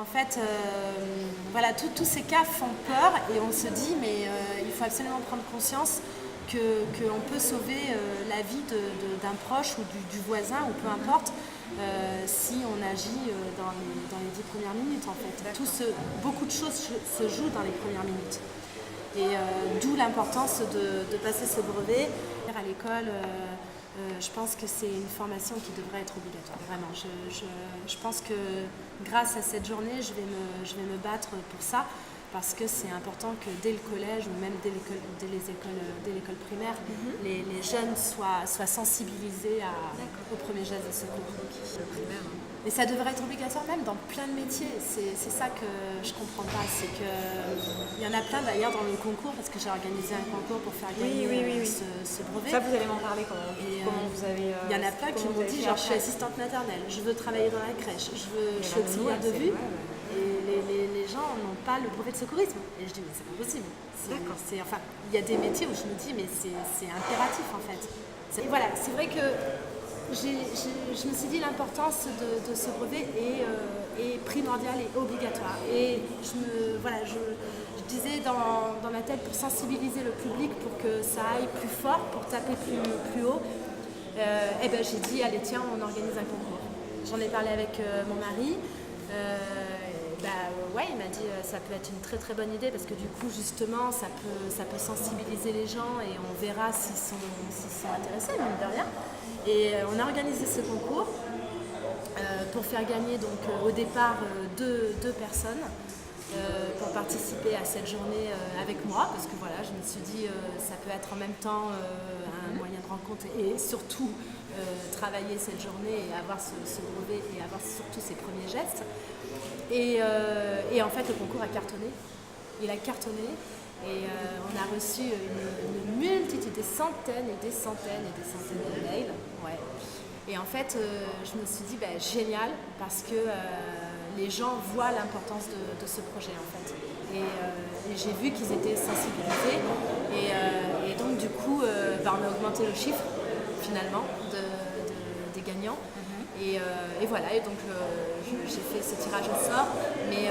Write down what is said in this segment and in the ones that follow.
En fait, voilà, tous ces cas font peur et on se dit, mais il faut absolument prendre conscience qu'on peut sauver la vie d'un proche ou du voisin ou peu importe si on agit dans les 10 premières minutes en fait. Beaucoup de choses se jouent dans les premières minutes. Et d'où l'importance de passer ce brevet. À l'école, je pense que c'est une formation qui devrait être obligatoire, vraiment. Je pense que grâce à cette journée, je vais me battre pour ça, parce que c'est important que dès le collège ou même dès l'école primaire, les jeunes soient sensibilisés au premier geste de secours. Et ça devrait être obligatoire même dans plein de métiers. C'est ça que je comprends pas. C'est que il y en a plein d'ailleurs dans le concours, parce que j'ai organisé un concours pour faire gagner ce brevet. Ça, vous allez m'en parler comment vous avez. Il y en a plein qui m'ont dit, genre, je suis assistante maternelle, je veux travailler dans la crèche, je suis auxiliaire de vue. Et les gens n'ont pas le brevet de secourisme. Et je dis, mais c'est pas possible. Enfin, il y a des métiers où je me dis, mais c'est impératif en fait. Voilà, c'est vrai que je me suis dit l'importance de ce brevet est primordiale et obligatoire. Et je disais dans ma tête, pour sensibiliser le public, pour que ça aille plus fort, pour taper plus haut, j'ai dit, allez tiens, on organise un concours. J'en ai parlé avec mon mari. Il m'a dit ça peut être une très très bonne idée, parce que du coup justement ça peut sensibiliser les gens et on verra s'ils sont intéressés, mine de rien. Et on a organisé ce concours pour faire gagner donc au départ deux personnes pour participer à cette journée avec moi, parce que voilà, je me suis dit ça peut être en même temps un moyen de rencontre et surtout travailler cette journée et avoir ce brevet et avoir surtout ses premiers gestes. Et en fait, le concours a cartonné. Il a cartonné et on a reçu une multitude, des centaines et des centaines et des centaines de mails. Ouais. Et en fait, je me suis dit, génial, parce que les gens voient l'importance de ce projet en fait. Et j'ai vu qu'ils étaient sensibilisés. Et donc, du coup, on a augmenté le chiffre finalement des gagnants. Et voilà, et donc j'ai fait ce tirage au sort, mais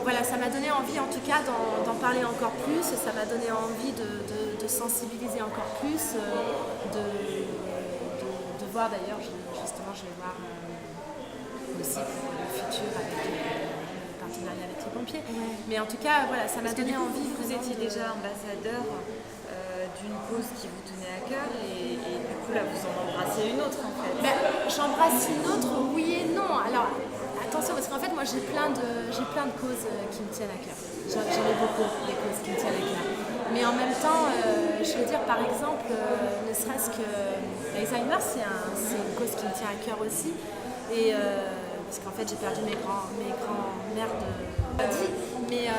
voilà, ça m'a donné envie en tout cas d'en parler encore plus, ça m'a donné envie de sensibiliser encore plus, de voir d'ailleurs, justement je vais voir aussi pour le futur avec le partenariat avec les pompiers, mais en tout cas voilà, ça m'a donné envie. Vous étiez déjà ambassadeur d'une cause qui vous tenait à cœur et du coup là vous en embrassez une autre en fait. J'embrasse une autre, oui et non. Alors attention, parce qu'en fait moi j'ai plein de causes qui me tiennent à cœur. J'en ai beaucoup des causes qui me tiennent à cœur. Mais en même temps, je veux dire par exemple, ne serait-ce que l'Alzheimer, c'est une cause qui me tient à cœur aussi. Et parce qu'en fait j'ai perdu mes grands-mères de maladie. Mais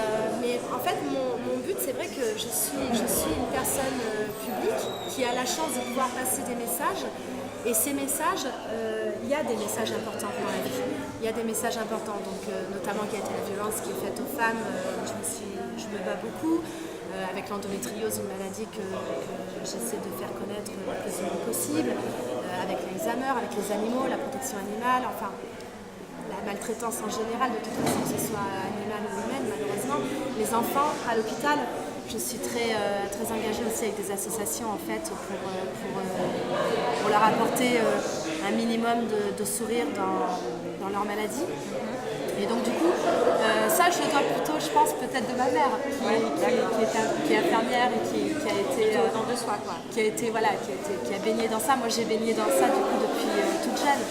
en fait mon but, c'est vrai que je suis une personne publique qui a la chance de pouvoir passer des messages. Et ces messages, il y a des messages importants dans la vie. Il y a des messages importants, donc notamment qu'il y a la violence qui est faite aux femmes. Je me bats beaucoup avec l'endométriose, une maladie que j'essaie de faire connaître le plus souvent possible, avec l'Alzheimer, avec les animaux, la protection animale, enfin la maltraitance en général, de toute façon, que ce soit animale ou humaine, malheureusement. Les enfants à l'hôpital, je suis très engagée aussi avec des associations en fait pour leur apporter un minimum de sourire dans leur maladie. Et donc du coup, ça je le dois plutôt, je pense, peut-être de ma mère qui est infirmière et qui a été dans de soi quoi. Qui a baigné dans ça. Moi j'ai baigné dans ça du coup depuis toute jeune.